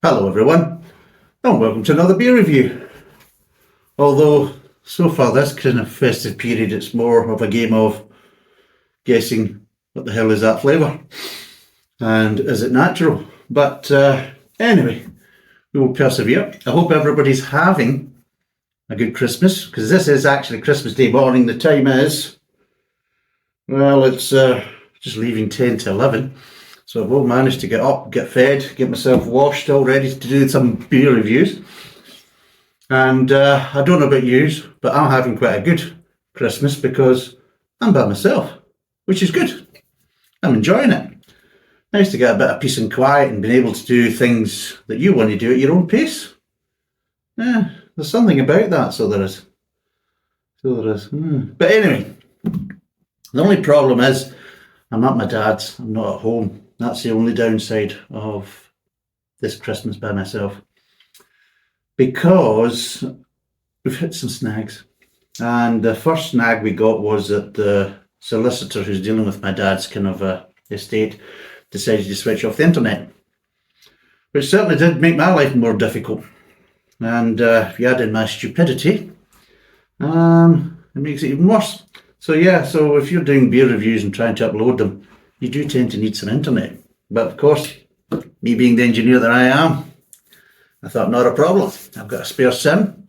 Hello everyone, and welcome to another beer review. Although, so far this kind of festive period, it's more of a game of guessing what the hell is that flavour, and is it natural? But anyway, we will persevere. I hope everybody's having a good Christmas, because this is actually Christmas Day morning. The time is, well, it's just leaving 10 to 11. So I've all managed to get up, get fed, get myself washed, all ready to do some beer reviews. And I don't know about yous, but I'm having quite a good Christmas because I'm by myself, which is good. I'm enjoying it. Nice to get a bit of peace and quiet and being able to do things that you want to do at your own pace. Yeah, there's something about that, so there is. But anyway, the only problem is I'm at my dad's, I'm not at home. That's the only downside of this Christmas by myself, because we've hit some snags. And the first snag we got was that the solicitor who's dealing with my dad's kind of estate decided to switch off the internet, which certainly did make my life more difficult. And if you add in my stupidity, it makes it even worse. So yeah, so if you're doing beer reviews and trying to upload them, you do tend to need some internet. But of course, me being the engineer that I am, I thought not a problem. I've got a spare SIM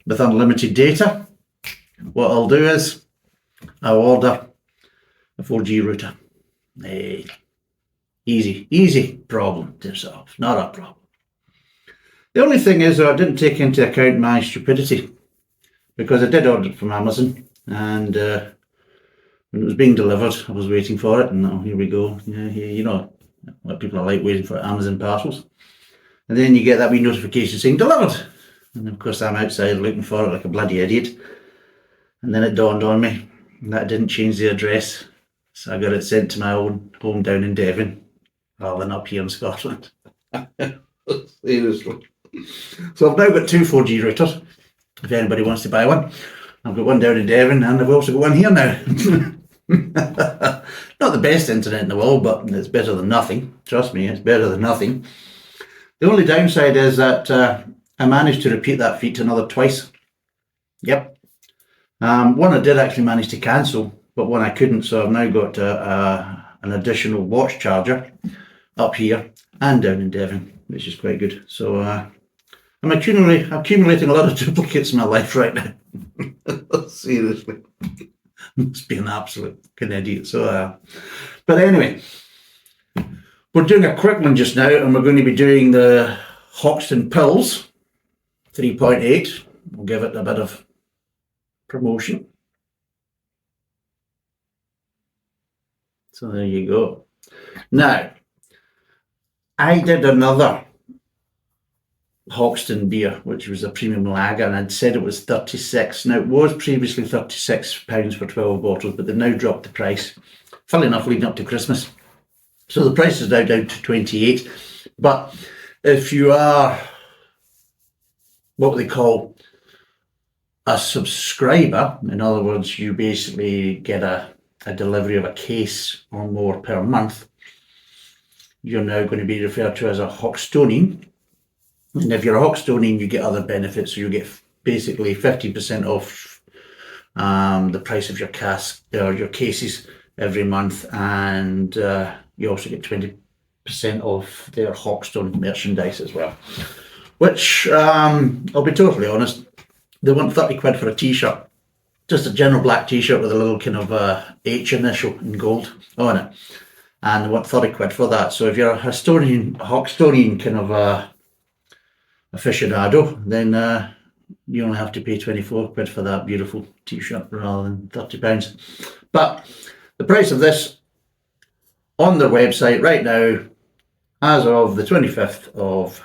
with unlimited data. What I'll do is I'll order a 4G router. Hey, easy problem to solve, not a problem. The only thing is, though, I didn't take into account my stupidity, because I did order it from Amazon, and when it was being delivered, I was waiting for it, and oh, here we go. Yeah, you know what people are like, waiting for Amazon parcels. And then you get that wee notification saying delivered. And of course I'm outside looking for it like a bloody idiot. And then it dawned on me that I didn't change the address. So I got it sent to my own home down in Devon, rather than up here in Scotland. Seriously. So I've now got two 4G routers, if anybody wants to buy one. I've got one down in Devon, and I've also got one here now. Not the best internet in the world, but it's better than nothing. Trust me, it's better than nothing. The only downside is that I managed to repeat that feat another twice. Yep. One I did actually manage to cancel, but one I couldn't, so I've now got an additional watch charger up here and down in Devon, which is quite good. So I'm accumulating a lot of duplicates in my life right now. Seriously. Must be an absolute idiot. So, but anyway, we're doing a quick one just now, and we're going to be doing the Hawkstone Pills 3.8. We'll give it a bit of promotion. So there you go. Now, I did another Hawkstone beer, which was a premium lager, and I'd said it was 36. Now, it was previously £36 for 12 bottles, but they've now dropped the price, funnily enough, leading up to Christmas. So the price is now down to 28. But if you are what they call a subscriber, in other words, you basically get a delivery of a case or more per month, you're now going to be referred to as a Hawkstonian. And if you're a Hawkstonian, you get other benefits. So you get basically 50% off the price of your cask or your cases every month, and you also get 20% off their Hawkstone merchandise as well. Which, I'll be totally honest, they want 30 quid for a t-shirt. Just a general black t-shirt with a little kind of H initial in gold on it. And they want 30 quid for that. So if you're a Hawkstonian kind of aficionado, then you only have to pay 24 quid for that beautiful t-shirt rather than £30. But the price of this on their website right now, as of the 25th of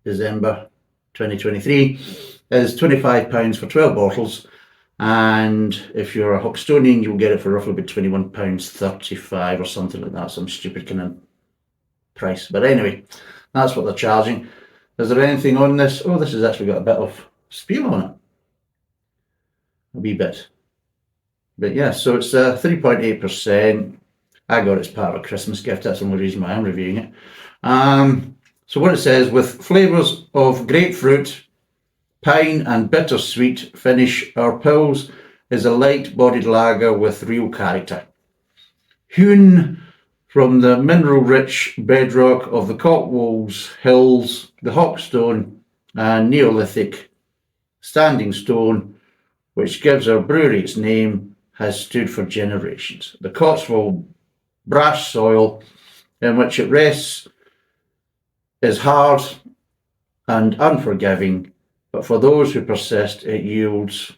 December 2023, is £25 for 12 bottles. And if you're a Hawkstonian, you'll get it for roughly about £21.35 or something like that, some stupid kind of price. But anyway, that's what they're charging. Is there anything on this? Oh, this has actually got a bit of spiel on it. A wee bit. But yeah, so it's 3.8%. I got it as part of a Christmas gift. That's the only reason why I'm reviewing it. So what it says, with flavours of grapefruit, pine and bittersweet finish, our Pils is a light-bodied lager with real character. Hewn from the mineral-rich bedrock of the Cotswold Hills, the Hawkstone and Neolithic standing stone, which gives our brewery its name, has stood for generations. The Cotswold brash soil in which it rests is hard and unforgiving, but for those who persist, it yields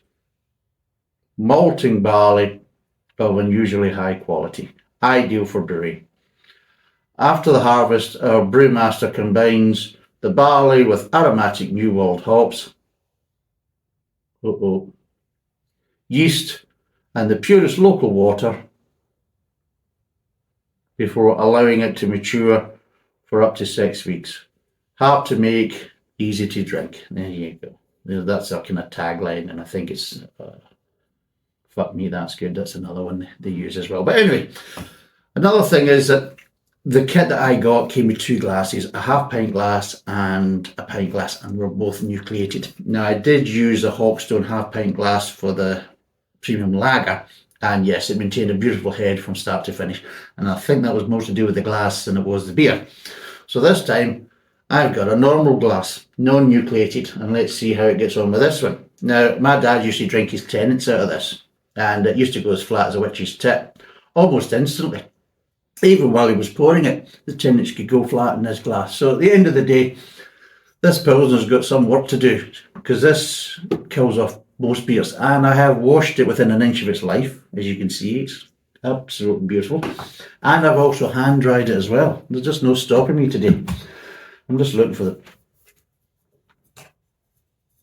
malting barley of unusually high quality, ideal for brewing. After the harvest, our brewmaster combines the barley with aromatic New World hops, yeast, and the purest local water before allowing it to mature for up to 6 weeks. Hard to make, easy to drink. There you go. That's our kind of tagline, and I think it's fuck me, that's good. That's another one they use as well. But anyway, another thing is that the kit that I got came with 2 glasses, a half-pint glass and a pint glass, and were both nucleated. Now, I did use a Hawkstone half-pint glass for the premium lager, and yes, it maintained a beautiful head from start to finish, and I think that was more to do with the glass than it was the beer. So this time, I've got a normal glass, non-nucleated, and let's see how it gets on with this one. Now, my dad used to drink his Tennent's out of this, and it used to go as flat as a witch's tit, almost instantly. Even while he was pouring it, the Tennent's could go flat in this glass. So at the end of the day, this Pilsner's got some work to do, because this kills off most beers, and I have washed it within an inch of its life. As you can see, it's absolutely beautiful, and I've also hand dried it as well. There's just no stopping me today. I'm just looking for the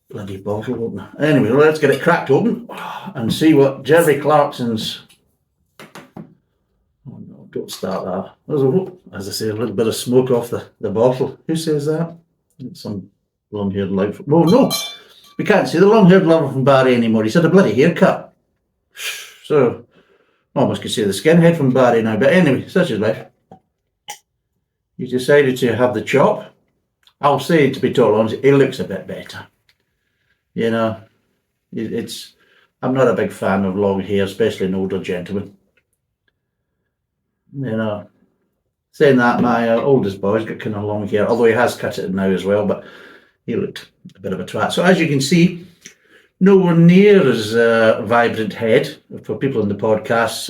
bloody bottle opener. Anyway, let's get it cracked open and see what Jeremy Clarkson's. Oh no, don't start that. There's as I say, a little bit of smoke off the bottle. Who says that? It's some long-haired lout. Oh no, we can't see the long-haired lover from Barry anymore. He's had a bloody haircut. So, almost could say the skinhead from Barry now. But anyway, such is life. He decided to have the chop. I'll say, to be totally honest, he looks a bit better. You know, I'm not a big fan of long hair, especially in older gentlemen. You know, saying that, my oldest boy's got kind of long hair, although he has cut it now as well, but he looked a bit of a twat. So as you can see, nowhere near as vibrant head for people in the podcast.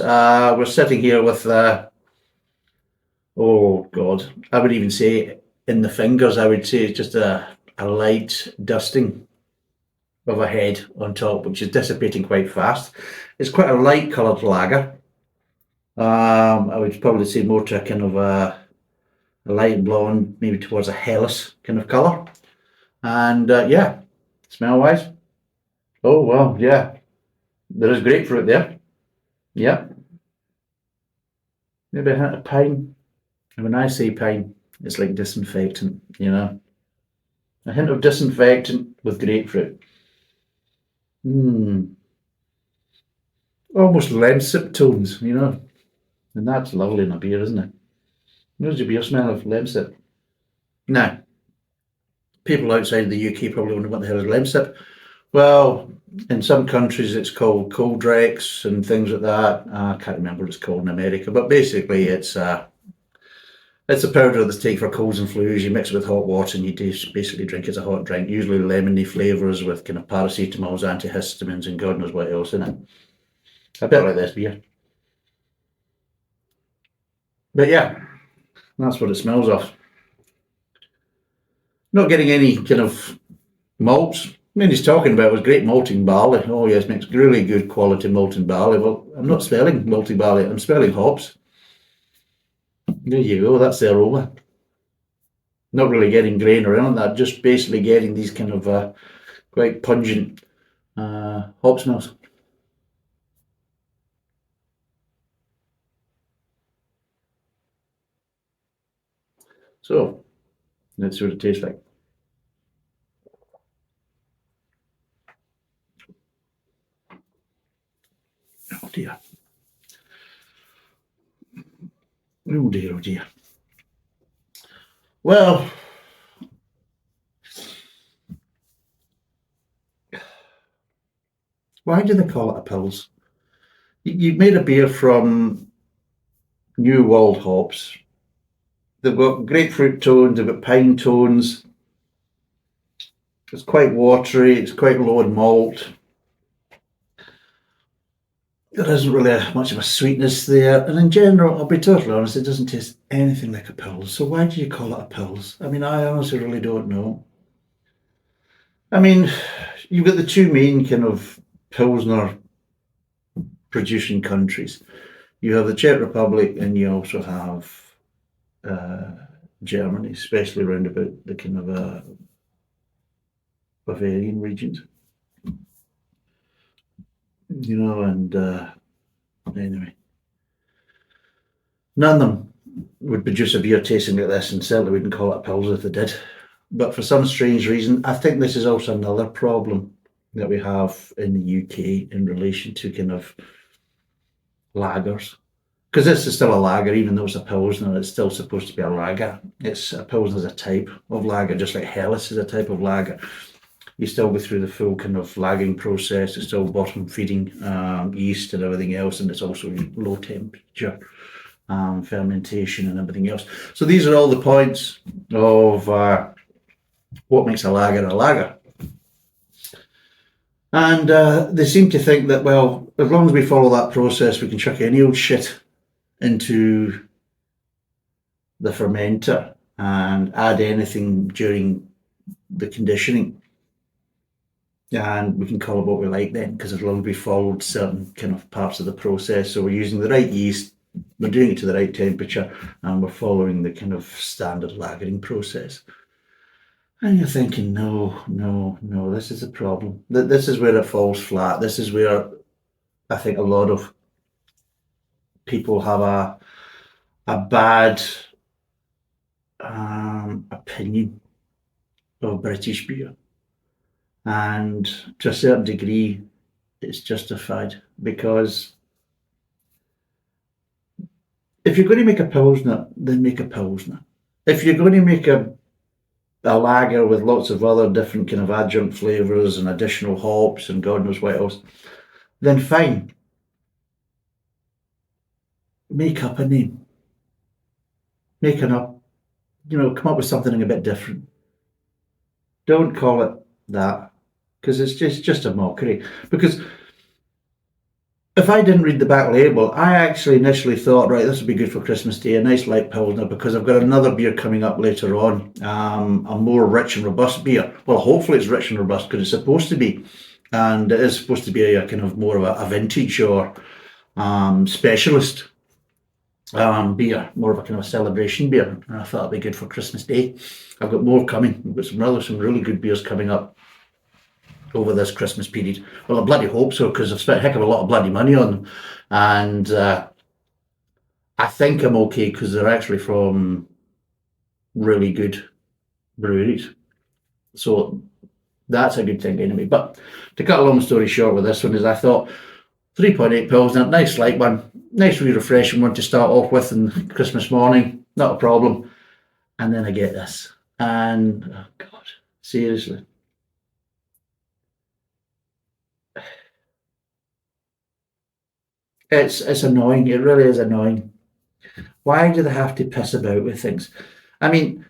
We're sitting here with, oh God, I would even say in the fingers, I would say just a light dusting of a head on top, which is dissipating quite fast. It's quite a light coloured lager. I would probably say more to a kind of a light blonde, maybe towards a Hellas kind of colour. And yeah, smell wise, oh well, yeah, there is grapefruit there. Yeah, maybe a hint of pine. And when I say pine, it's like disinfectant, you know, a hint of disinfectant with grapefruit. Almost lemsip tones, you know, and that's lovely in a beer, isn't it? Where's your beer smell of lemsip? Now, people outside the UK probably wonder what the hell is lemsip. Well, in some countries it's called Coldrex and things like that. I can't remember what it's called in America, but basically it's a powder that's taken for colds and flus. You mix it with hot water and you basically drink it as a hot drink, usually lemony flavours with kind of paracetamols, antihistamines, and God knows what else in it. A bit like this beer. But yeah, that's what it smells of. Not getting any kind of malts. I mean, he's talking about was great malting barley. Oh yes, makes really good quality malting barley. Well, I'm not smelling malting barley, I'm smelling hops. There you go, that's the aroma. Not really getting grain or anything like that, just basically getting these kind of quite pungent hop smells. So, let's see what it tastes like. Oh dear. Oh dear, oh dear. Well, Why do they call it a Pils? You made a beer from New World hops. They've got grapefruit tones, they've got pine tones. It's quite watery, it's quite low in malt. There isn't really much of a sweetness there. And in general, I'll be totally honest, it doesn't taste anything like a Pils. So why do you call it a Pils? I mean, I honestly really don't know. I mean, you've got the two main kind of Pilsner producing countries. You have the Czech Republic and you also have Germany, especially around about the kind of Bavarian regions. And anyway, none of them would produce a beer tasting like this, and certainly wouldn't call it a Pils if they did. But for some strange reason, I think this is also another problem that we have in the UK in relation to kind of lagers. Because this is still a lager, even though it's a Pilsner, it's still supposed to be a lager. It's a Pilsner is a type of lager, just like Helles is a type of lager. You still go through the full kind of lagging process. It's still bottom feeding yeast and everything else, and it's also low temperature fermentation and everything else. So these are all the points of what makes a lager a lager. And they seem to think that, well, as long as we follow that process, we can chuck any old shit into the fermenter and add anything during the conditioning. And we can call it what we like then, because as long as we followed certain kind of parts of the process, so we're using the right yeast, we're doing it to the right temperature, and we're following the kind of standard lagering process. And you're thinking, no, this is a problem. This is where it falls flat. This is where I think a lot of people have a bad opinion of British beer. And to a certain degree, it's justified, because if you're going to make a Pilsner, then make a Pilsner. If you're going to make a lager with lots of other different kind of adjunct flavours and additional hops and God knows what else, then fine. Make up a name. Come up with something a bit different. Don't call it that, because it's just a mockery. Because if I didn't read the back label, I actually initially thought, right, this would be good for Christmas Day, a nice light Pilsner, because I've got another beer coming up later on, a more rich and robust beer. Well, hopefully it's rich and robust, because it's supposed to be. And it is supposed to be a kind of more of a vintage or specialist beer, more of a kind of a celebration beer. And I thought it'd be good for Christmas Day. I've got more coming. We've got some really good beers coming up over this Christmas period. Well, I bloody hope so, because I've spent a heck of a lot of bloody money on them. And I think I'm okay, because they're actually from really good breweries. So that's a good thing anyway. But to cut a long story short with this one is I thought 3.8 Pilsner, nice light one, nice really refreshing one to start off with on Christmas morning, not a problem. And then I get this. And, oh God, seriously. It's annoying. It really is annoying. Why do they have to piss about with things? I mean,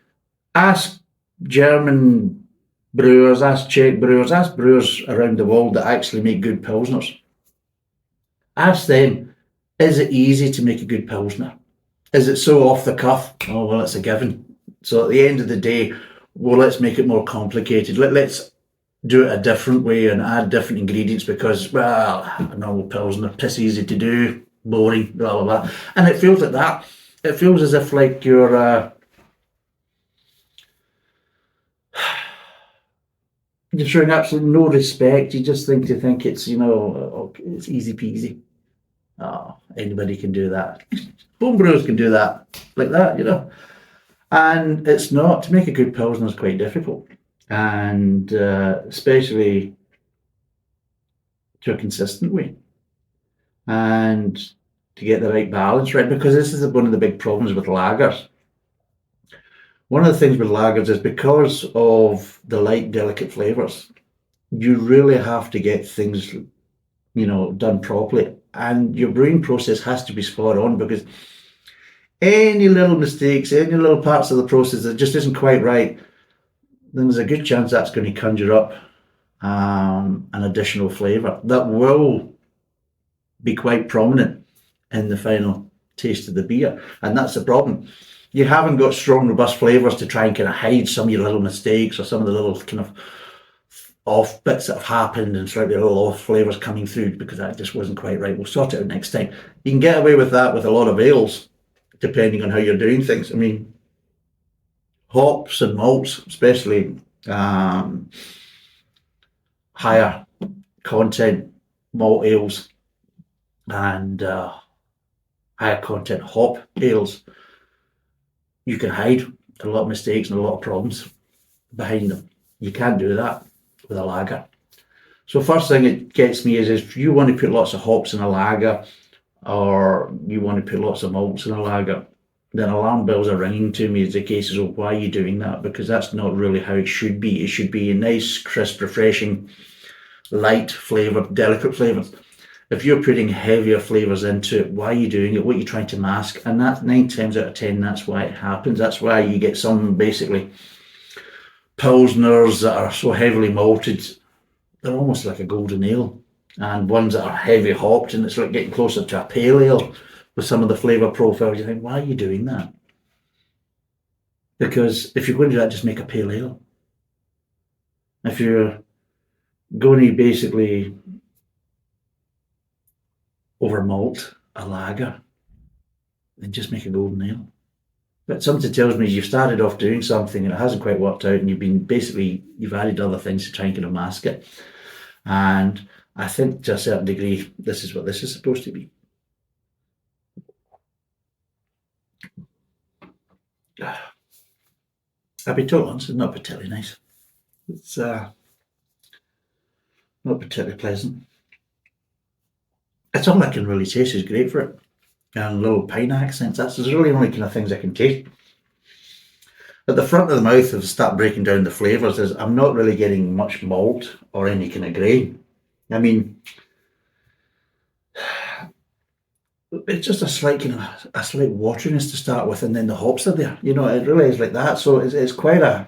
ask German brewers, ask Czech brewers, ask brewers around the world that actually make good Pilsners. Ask them, is it easy to make a good Pilsner? Is it so off the cuff? Oh, well, it's a given. So at the end of the day, well, let's make it more complicated. Let's do it a different way and add different ingredients, because, well, a normal Pilsner, piss easy to do, boring, blah, blah, blah. And it feels like that. It feels as if like you're showing absolutely no respect. You just think it's, it's easy peasy. Oh, anybody can do that. Homebrewers can do that, like that, And it's not. To make a good Pilsner is quite difficult. And especially to a consistent way. And to get the right balance right, because this is one of the big problems with lagers. One of the things with lagers is because of the light, delicate flavours, you really have to get things done properly. And your brewing process has to be spot on, because any little mistakes, any little parts of the process that just isn't quite right, then there's a good chance that's going to conjure up an additional flavour that will be quite prominent in the final taste of the beer. And that's the problem. You haven't got strong, robust flavours to try and kind of hide some of your little mistakes or some of the little kind of off bits that have happened and slightly little off flavours coming through because that just wasn't quite right. We'll sort it out next time. You can get away with that with a lot of ales, depending on how you're doing things. I mean, hops and malts, especially higher content malt ales and higher content hop ales, you can hide a lot of mistakes and a lot of problems behind them. You can't do that with a lager. So first thing it gets me is if you want to put lots of hops in a lager, or you want to put lots of malts in a lager, then alarm bells are ringing to me as the case is, oh, why are you doing that? Because that's not really how it should be. It should be a nice, crisp, refreshing, light flavoured, delicate flavours. If you're putting heavier flavours into it, why are you doing it? What are you trying to mask? And that 9 times out of 10, that's why it happens. That's why you get some basically pilsners that are so heavily malted, they're almost like a golden ale. And ones that are heavy hopped, and it's like getting closer to a pale ale with some of the flavour profiles. You think, why are you doing that? Because if you're going to do that, just make a pale ale. If you're going to basically over malt a lager, then just make a golden ale. But something tells me you've started off doing something and it hasn't quite worked out, and you've added other things to try and kind of mask it. And I think to a certain degree, this is what this is supposed to be. I'll be totally honest, it's not particularly nice. It's not particularly pleasant. It's all I can really taste is grapefruit and little pine accents. That's the really only kind of things I can taste. At the front of the mouth, as I start breaking down the flavours, is I'm not really getting much malt or any kind of grain. I mean, it's just a slight wateriness to start with, and then the hops are there. It really is like that. So it's quite a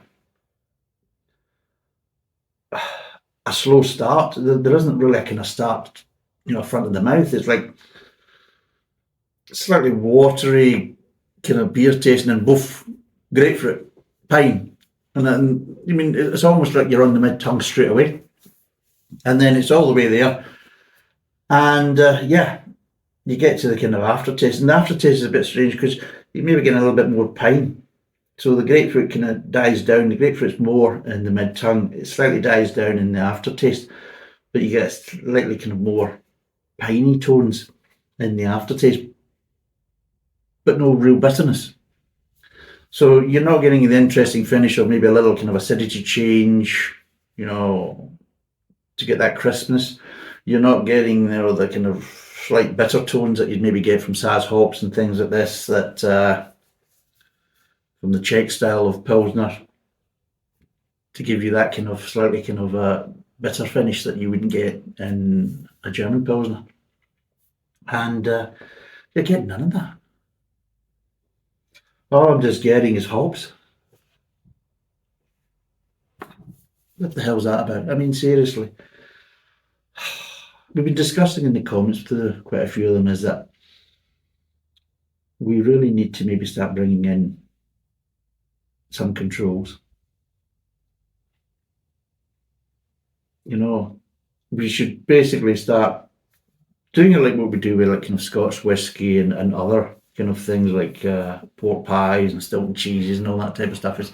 slow start. There isn't really a kind of start, front of the mouth. It's like slightly watery kind of beer tasting, and both grapefruit, pine, and then it's almost like you're on the mid tongue straight away, and then it's all the way there, and you get to the kind of aftertaste, and the aftertaste is a bit strange because you maybe get a little bit more pine. So the grapefruit kind of dies down. The grapefruit's more in the mid tongue. It slightly dies down in the aftertaste, but you get slightly kind of more piney tones in the aftertaste, but no real bitterness. So you're not getting the interesting finish of maybe a little kind of acidity change, to get that crispness. You're not getting the kind of slight bitter tones that you'd maybe get from Saaz hops and things like this, that from the Czech style of Pilsner, to give you that kind of slightly kind of bitter finish that you wouldn't get in a German Pilsner. And you're getting none of that. All I'm just getting is hops. What the hell's that about? I mean, seriously. We've been discussing in the comments to quite a few of them is that we really need to maybe start bringing in some controls. We should basically start doing it like what we do with like kind of Scotch whiskey and other kind of things like pork pies and Stilton cheeses and all that type of stuff.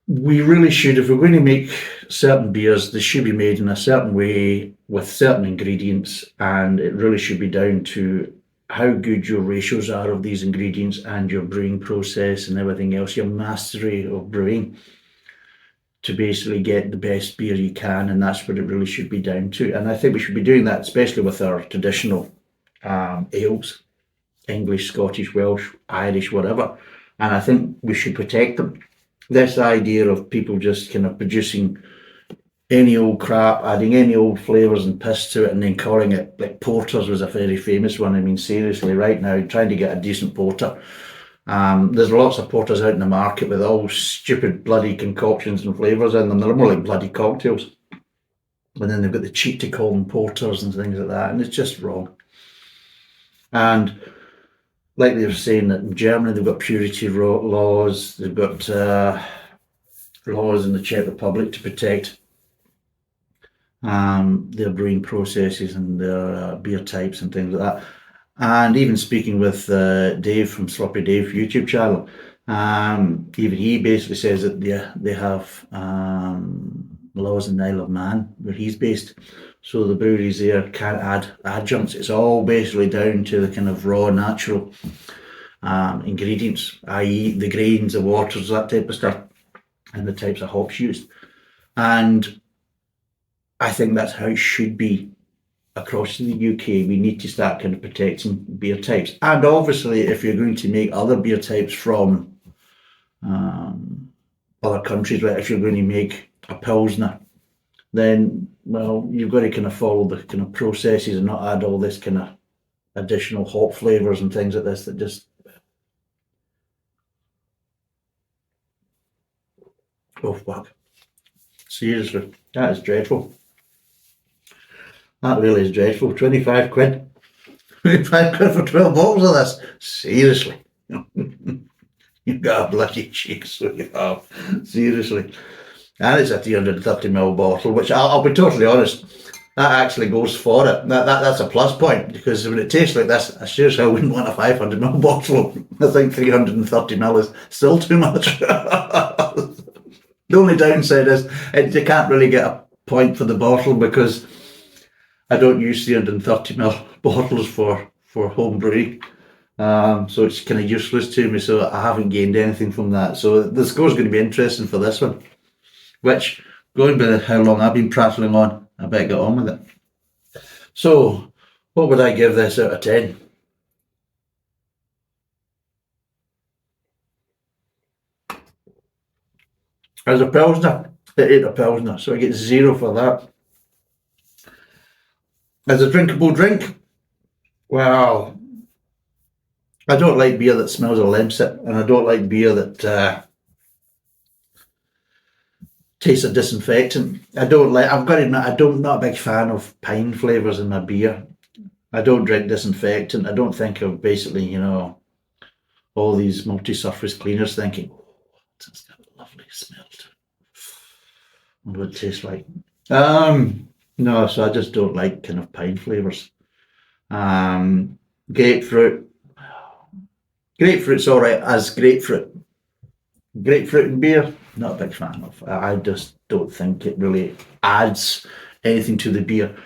We really should, if we're going to make certain beers, they should be made in a certain way with certain ingredients, and it really should be down to how good your ratios are of these ingredients and your brewing process and everything else, your mastery of brewing, to basically get the best beer you can. And that's what it really should be down to. And I think we should be doing that, especially with our traditional ales, English, Scottish, Welsh, Irish, whatever. And I think we should protect them. This idea of people just kind of producing any old crap, adding any old flavours and piss to it, and then calling it, like porters was a very famous one. I mean, seriously, right now, trying to get a decent porter. There's lots of porters out in the market with all stupid bloody concoctions and flavours in them. They're more like bloody cocktails. And then they've got the cheek to call them porters and things like that, and it's just wrong. And like they were saying that in Germany they've got purity laws, they've got laws in the Czech Republic to protect their brewing processes and their beer types and things like that. And even speaking with Dave from Sloppy Dave YouTube channel, even he basically says that they have laws in the Isle of Man where he's based. So the breweries there can't add adjuncts. It's all basically down to the kind of raw, natural ingredients, i.e. the grains, the waters, that type of stuff, and the types of hops used. And I think that's how it should be across the UK. We need to start kind of protecting beer types. And obviously, if you're going to make other beer types from other countries, right, if you're going to make a Pilsner, then, well, you've got to kind of follow the kind of processes and not add all this kind of additional hop flavours and things like this that just... Oh, fuck. Seriously, that is dreadful. That really is dreadful. 25 quid. 25 quid for 12 bottles of this. Seriously. You've got a bloody cheek, so you have. Seriously. And it's a 330ml bottle, which I'll be totally honest, that actually goes for it. That's a plus point, because when it tastes like this, I seriously wouldn't want a 500ml bottle. I think 330ml is still too much. The only downside is you can't really get a point for the bottle because I don't use 330ml bottles for home brewing. So it's kind of useless to me, so I haven't gained anything from that. So the score's going to be interesting for this one, which, going by how long I've been prattling on, I better get on with it. So, what would I give this out of 10? As a Pilsner, it ain't a Pilsner, so I get 0 for that. As a drinkable drink, well, I don't like beer that smells of Lemsip, and I don't like beer that tastes of disinfectant. I've got to admit, I'm not a big fan of pine flavours in my beer. I don't drink disinfectant. I don't think of basically, all these multi-surface cleaners thinking, oh, it's got a lovely smell to it. What would it taste like? No, so I just don't like kind of pine flavours. Grapefruit. Grapefruit's all right as grapefruit. Grapefruit in beer, not a big fan of. I just don't think it really adds anything to the beer.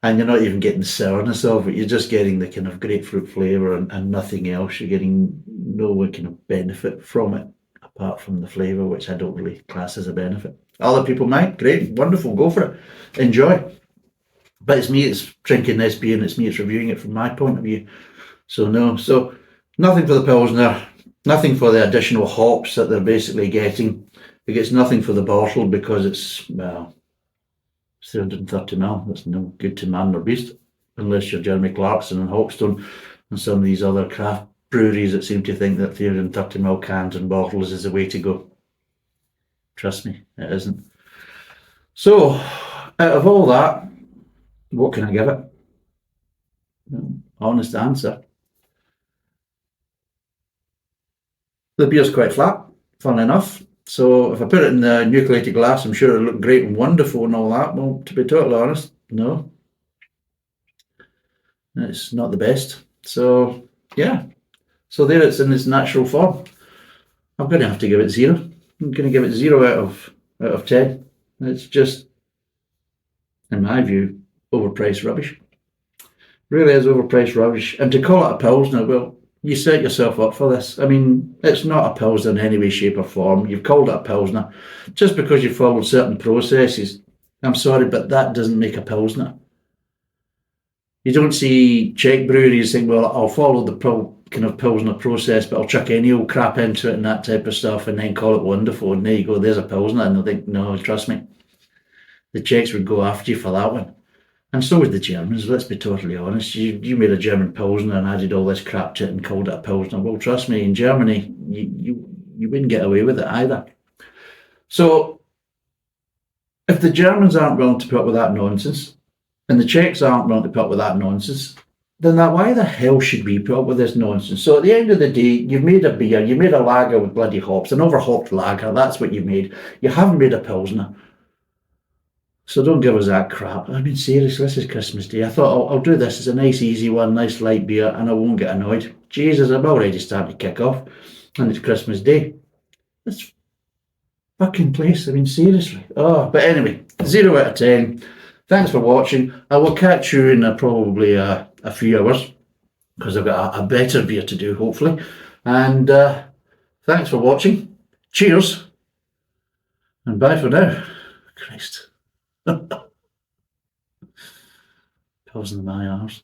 And you're not even getting the sourness of it. You're just getting the kind of grapefruit flavour and nothing else. You're getting no kind of benefit from it, apart from the flavour, which I don't really class as a benefit. Other people might. Great, wonderful, go for it. Enjoy. But it's me that's drinking this beer, and it's me that's reviewing it from my point of view. So no, so nothing for the Pilsner, nothing for the additional hops that they're basically getting. It gets nothing for the bottle because it's, well, 330ml. That's no good to man or beast, unless you're Jeremy Clarkson and Hawkstone and some of these other craft breweries that seem to think that 330ml cans and bottles is the way to go. Trust me, it isn't. So, out of all that, what can I give it? Honest answer. The beer's quite flat, fun enough. So if I put it in the nucleated glass, I'm sure it'll look great and wonderful and all that. Well, to be totally honest, no. It's not the best. So, yeah. So there it's in its natural form. I'm going to have to give it 0. I'm going to give it 0 out of 10. It's just, in my view, overpriced rubbish. Really is overpriced rubbish. And to call it a Pilsner, well, you set yourself up for this. I mean, it's not a Pilsner in any way, shape or form. You've called it a Pilsner just because you followed certain processes. I'm sorry, but that doesn't make a Pilsner. You don't see Czech breweries think, well, I'll follow the kind of Pilsner process, but I'll chuck any old crap into it and that type of stuff and then call it wonderful. And there you go, there's a Pilsner. And they'll think, no, trust me. the Czechs would go after you for that one. And so would the Germans, let's be totally honest. You made a German Pilsner and added all this crap to it and called it a Pilsner. Well, trust me, in Germany, you wouldn't get away with it either. So, if the Germans aren't willing to put up with that nonsense, and the Czechs aren't willing to put up with that nonsense, then why the hell should we put up with this nonsense? So at the end of the day, you've made a beer, you made a lager with bloody hops, an overhopped lager, that's what you made. You haven't made a Pilsner. So don't give us that crap. I mean, seriously, this is Christmas Day. I thought I'll do this as a nice, easy one, nice light beer, and I won't get annoyed. Jesus, I'm already starting to kick off, and it's Christmas Day. This fucking place, I mean, seriously. Oh, but anyway, 0 out of 10. Thanks for watching. I will catch you in probably a few hours, because I've got a better beer to do, hopefully. And thanks for watching. Cheers. And bye for now. Christ. Pills in my arse.